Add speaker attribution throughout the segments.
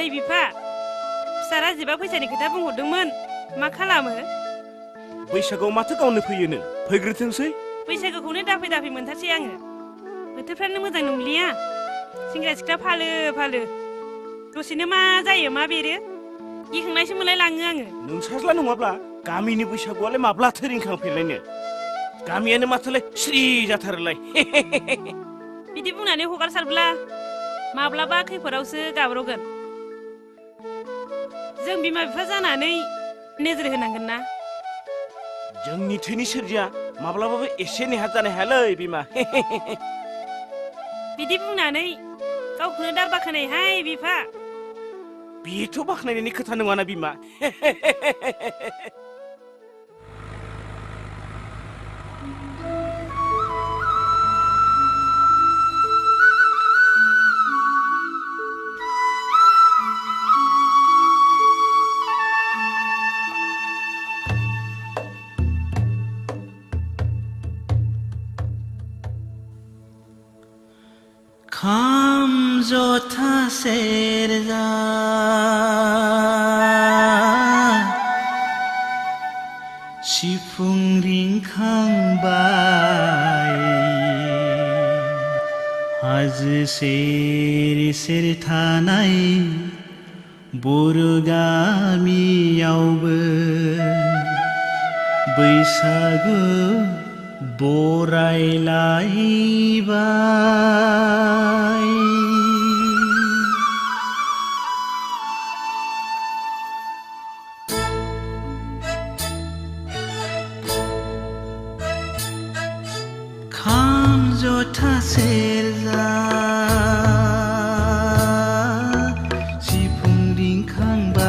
Speaker 1: नै बिफा फिसारा जिबा फैसानि खोथा बुंहरदोंमोन मा खालामो
Speaker 2: बैसागोआव माथो गावनो फैयो नों फैग्रोथोंसै
Speaker 1: बैसागोखौनो दाफै मोनथारसै आङो बोथोरफ्रानो मोजां नंलिया सेंग्रा सिख्ला फालो फालो दसेनो मा जायो मा बेरो गिखांनायसो मोनलायलाङो आङो
Speaker 2: नोंसाज्ला नङाब्ला गामिनि बैसागुआलाय माब्लाथो रिंखांफेरलायनो गामियानो माथोलाय स्रि जाथारोलाय
Speaker 1: बिदि बुंनानै हगारसारब्ला माब्लाबा खैफोदावसो गाब्रगोन जों बिमा बिफा जानानै नोजोर होनांगोन ना
Speaker 2: जोंनि थैनि सोरजिया माब्लाबाबो एसे नेहात जानो हायालै बिमा
Speaker 1: बिदि बुंनानै गावखौनो दार बाखानायहाय बिफा
Speaker 2: बेथ' बाख्नायनायनि खोथा नङाना बिमा
Speaker 3: คำโจทาเสรจาชิฟุงริงข้างใบहाजो सेर सेर थानाय बर' गामियावबो बैसागु बरायलायबाय खाम जथा सेरजा सिफुं रिंखांबाय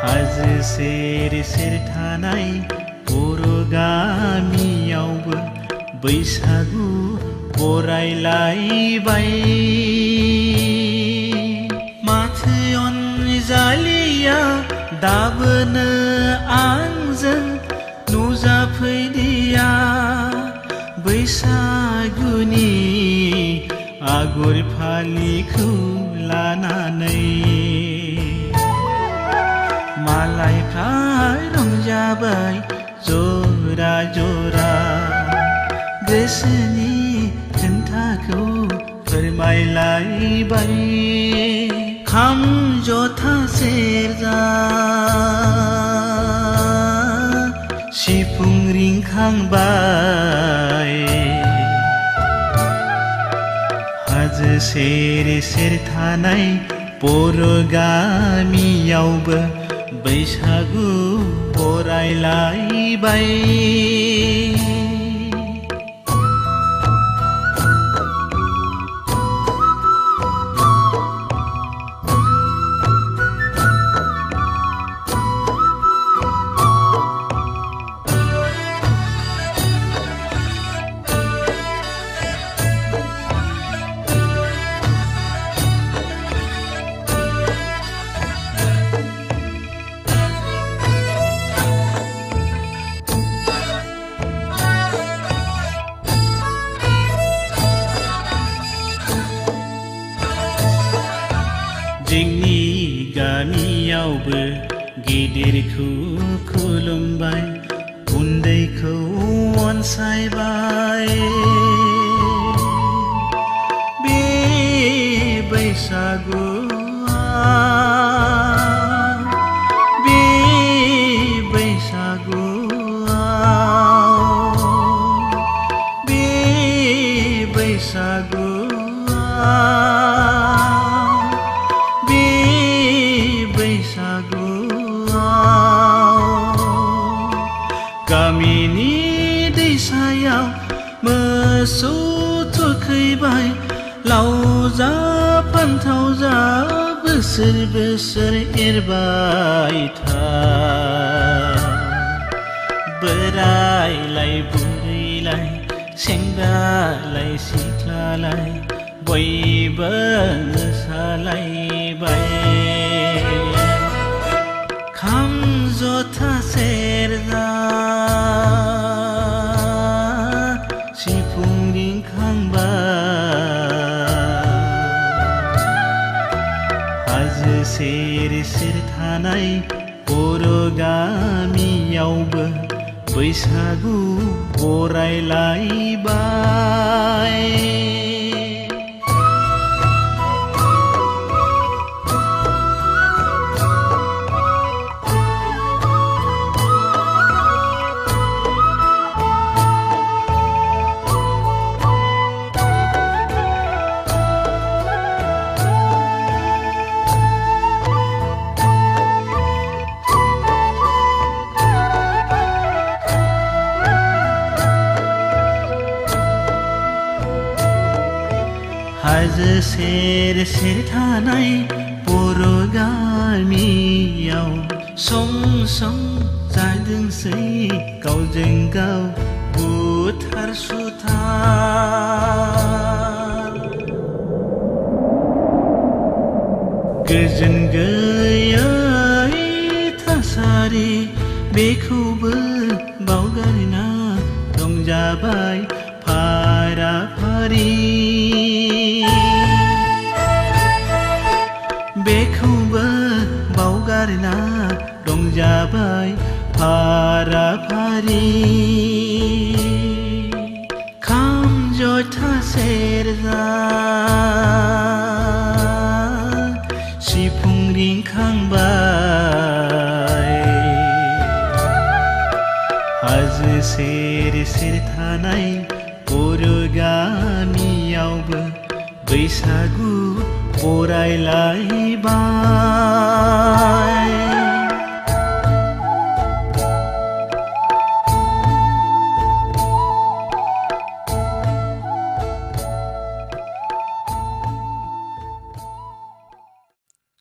Speaker 3: हाजो सेर सेर थानाय बर' गामियावबो बैसागु बरायलायबाय माथो अनजालिया दाबोनो आंजों नुजाफैदिया बैसागुनि आगर फालिखौ लानानै मालायफ्रा रंजाबाय जरा जरा गोसोनि खोन्थाखौ फोरमायलायबाय खाम जथा सेरजा सिफुं रिंखांबाय हाजो सेर सेर थानाय बर' गामियावबो बैसागु बरायलायबाय जोंनि गामियावबो गेदेरखौ खुलुमबाय उन्दैखौ अनसायबाय बे गामिनि दैसायाव मोसौ थुखैबाय लाव जा फान्थाव जा बोसोर बोसोर एरबाय था बोरायलाय बुरैलाय सेंग्रालाय सिख्लालाय बयबो मोसालायबाय खाम जथा सेरजा सिफुं रिंखांबाय सेर सेर थानाय बर' गामियावबो बैसागु बरायलायबाय हाजो सेर सेर थानाय बर' गामियाव सं सं जादोंसै गावजों गाव बुथार सुथार गोजोन गैयै थासारि बेखौबो बावगारना रंजाबाय फारा फारि बेखौबो बावगारना रंजाबाय फारा फारि खाम जथा सेरजा सिफुं रिंखांबाय हाजो सेर सेर थानाय बर' गामियावबो बैसागु बरायलायबाय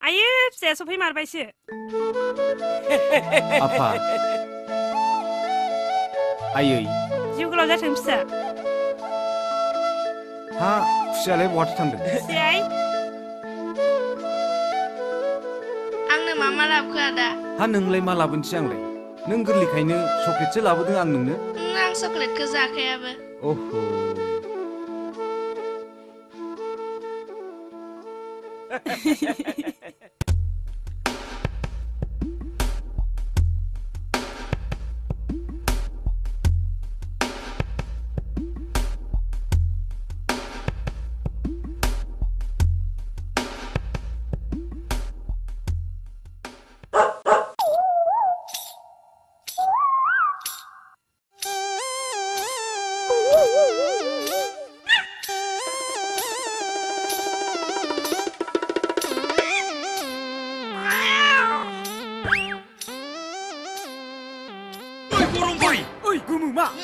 Speaker 1: आयो फिसाया सफैमारबायसो
Speaker 4: आफा आयै
Speaker 1: जिउ गोलाव जाथों फिसा
Speaker 4: हा फिसायालाय बहाथो थांदों
Speaker 1: फिसाय
Speaker 5: आंनो मा लाबोखो आदा
Speaker 4: हा नोंलाय मा लाबोनोसै आंलाय नों गोरलैखायनो चक्लेटसो लाबोदों आं नोंनो
Speaker 5: आं चक्लेटखौ जाखायाबो
Speaker 4: ओहो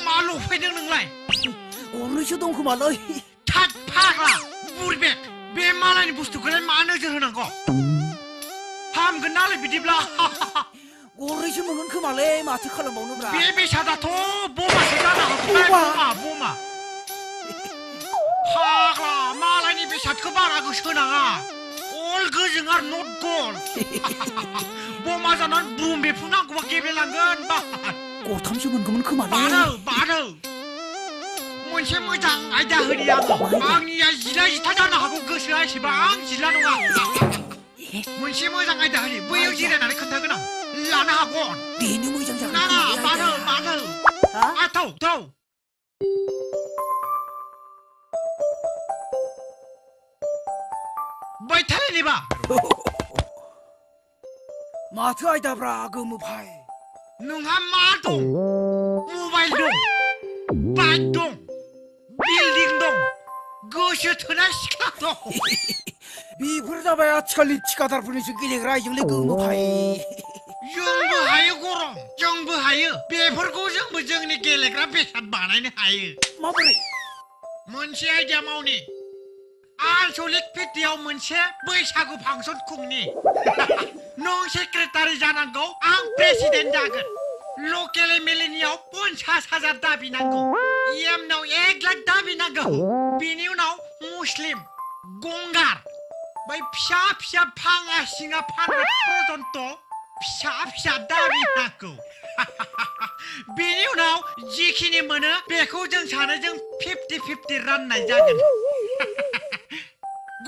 Speaker 6: माल' फैदों नोंलाय
Speaker 7: गरनैसो दं खोमालै
Speaker 6: थाद फाग्ला बुरबेक बे मालायनि बुस्थुखौलाय मा नोजोर होनांगौ हामगोन नालाय बिदिब्ला
Speaker 7: गरनैसो मोनगोन खोमालै माथो खालामबावनोब्रा
Speaker 6: बे बेसादाथ' बमासो जानो हागौ बमा फाग्ला मालायनि बेसादखौ बारा गोसो होनाङा अल गोजों आरो नट गल बमा जानानै बुम बेफ्रुनांगौबा गेब्लेलांगोन बा
Speaker 7: गरथामसो मोनगौमोन खोमालै
Speaker 6: बारौ मोनसे मोजां आयदा होनि आङो आंनिया जिला जिथा जानो हागौ गोसोआ एसेबां जिला नङा मोनसे मोजां आयदा होनि बैयाव जिरायनानै खोन्थागोन आं लानो हागोन
Speaker 7: बेनो मोजां जागोन
Speaker 6: नाङा बारौ थौ बैथालेनिबा
Speaker 7: माथो आयदाब्रा गोमो भाई
Speaker 6: नोंहा मा दं मबाइल दं बाइक दं बिल्डिं दं गोसो थोनाय सिख्ला दं
Speaker 7: बेफोर जाबाय आथिखालनि थिखादारफोरनिसो गेलेग्रा आइजोंलै गोमो भाई
Speaker 6: जोंबो हायो गरम जोंबो हायो बेफोरखौ जोंबो जोंनि गेलेग्रा बेसाद बानायनो हायो
Speaker 7: माबोरै
Speaker 6: मोनसे आइडिया मावनि आनसलिक भित्तियाव मोनसे बैसागु फांसन खुंनि नों सेक्रेटारि जानांगौ आं प्रेसिडेन्ट जागोन लकेल एमएलएनियाव 50,000 दाबि नांगौ एमनाव 1 लाख दाबि नांगौ बिनि उनाव मुस्लिम गंगार बै फिसा फिसा फाङा सिङा फानग्रा पर्यन्त फिसा दाबि नांगौ बिनि उनाव जिखिनि मोनो बेखौ जों सानैजों 50-50 राननाय जागोन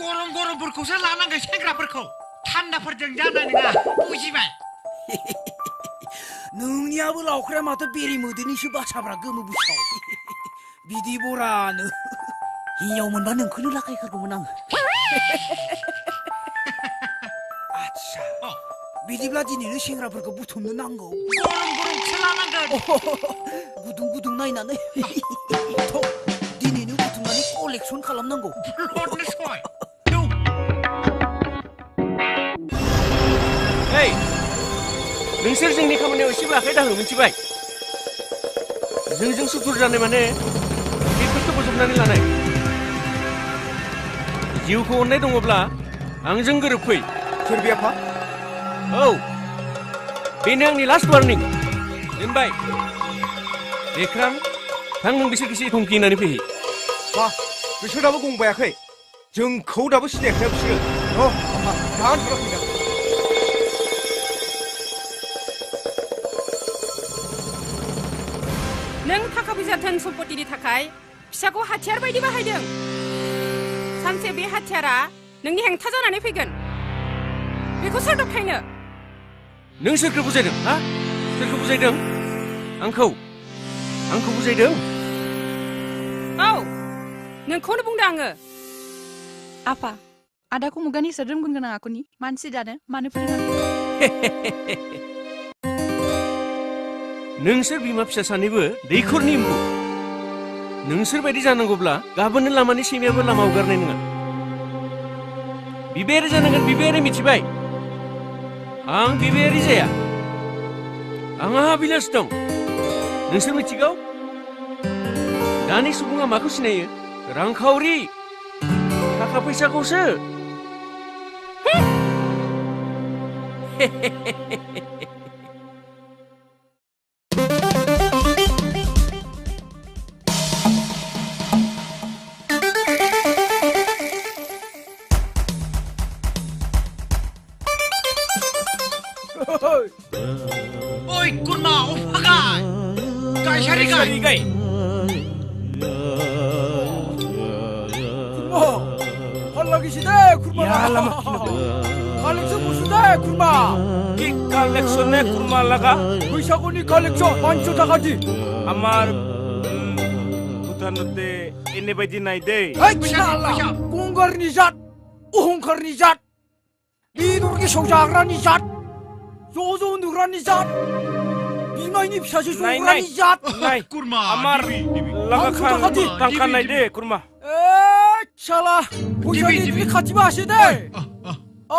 Speaker 6: गरमफोरखौसो लानांगौ सेंग्राफोरखौ थान्दाफोरजों जानाय नङा बुजिबाय
Speaker 7: नोंनियाबो लावख्राया माथो बेरे मोदैनिसो बासाब्रा गोमो बुसाव बिदि बरानो हियाव मोनबा नोंखौनो लागायखागौमोन आं आच्छा बिदिब्ला दिनैनो सेंग्राफोरखौ बुथुमनो नांगौ
Speaker 6: गरम गरम खेला नांगोन
Speaker 7: गुदुं गुदुं नायनानै थ' दिनैनो बुथुमनानै कलेक्सन खालामनांगौ
Speaker 6: लडनो सय
Speaker 2: ओइ नोंसोर जोंनि खामानियाव एसेबो आखाइ दाहो मिथिबाय जोंजों सुथुर जानाय माने बेफोरखौ बोजबनानै लानाय जिउखौ अननाय दङब्ला आंजों गोरोबफै
Speaker 4: सोर बे आफा
Speaker 2: औ बेनो आंनि लास्ट वार्निं दोनबाय एख्राम थां नों बिसोरखौ एसे धमकि होनानै फैहै
Speaker 4: मा बिसोर दाबो गंबायाखै जोंखौ दाबो सिनायाखै बिसोरो र' आफा दाहान थांना फैदों
Speaker 1: नों थाखा फैसा धोन सम्पतिनि थाखाय फिसाखौ हाथियार बायदि बाहायदों सानसे बे हाथियारा नोंनि हेंथा जानानै फैगोन बेखौ सोर दबथायनो
Speaker 2: नों सोरखौ बुजायदों हा सोरखौ बुजायदों आंखौ बुजायदों
Speaker 1: औ नोंखौनो बुंदों आङो
Speaker 8: Apa? Ada aku mugani sedem gun gana aku ni. Mansi dana, mana pernah?
Speaker 2: नोंसोर बिमा फिसा सानैबो दैखरनि एम्बु नोंसोर बायदि जानांगौब्ला गाबोननो लामानि सैमायाबो लामा हगारनाय नङा बिबायारि जानांगोन बिबायारि मिथिबाय आं बिबायारि जाया आंहा बिलास दं नोंसोर मिथिगौ दानि सुबुङा माखौ सिनायो रांखावरि थाखा फैसाखौसो
Speaker 6: Oi, kurma, ufagai. Gai shari gai.
Speaker 7: 헐락이시대 kurma.
Speaker 2: Ya lama
Speaker 7: 컬렉션 무수대 kurma.
Speaker 2: কি কালেকশনে কুরমা লাগা
Speaker 7: বৈশাখনি 컬렉션 পাঁচশো টাকা দি
Speaker 2: আমার ভুটানতে এনে বাইদি নাই দে
Speaker 7: এই শালা গঙ্গারনি জাত অহংকারনি জাত 비둘기 소자그라니 잣 조조 누그라니 잣 비마이니 피사시 조그라니 잣
Speaker 2: নাই
Speaker 6: Kurma.
Speaker 2: আমার লাগা খান টাকা নাই দে কুরমা
Speaker 7: 에 샬라 보셔니 니 같이 마시대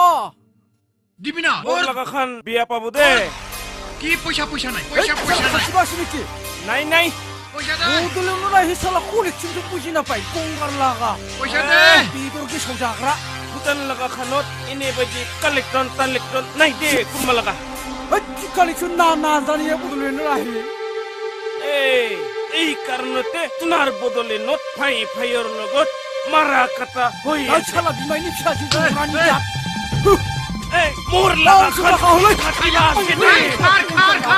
Speaker 7: 어
Speaker 6: Dibina.
Speaker 2: ওর লাগা খান বিয়া পাবো দে
Speaker 6: Ki poisa poisa nai.
Speaker 7: 에이
Speaker 6: Poisa poisa nai.
Speaker 7: 같이 마시니까
Speaker 2: নাই নাই
Speaker 6: Poisa nai.
Speaker 7: 모두는 누나 히살라 콜렉션 좀 부시나 빠이 공갈라가
Speaker 6: Poisa nai.
Speaker 7: 비둘기 소자그라
Speaker 2: Bhutan লাগা খানত এনে বাইদি কালেকটন তালেকটন নাই দে কুরমা লাগা
Speaker 7: 이 컬렉션 나나자니에 부들리는 아히
Speaker 2: এই কারণতে তুনার বদলে নত ফাই ফাইয়ের লগত মারা কাটা হই
Speaker 7: 아 샬라 비마이니 피사시 조그라니 잣
Speaker 2: এই মোর লাগা খান
Speaker 7: হলো
Speaker 2: খাটিলা আসবে
Speaker 6: Khar khar khar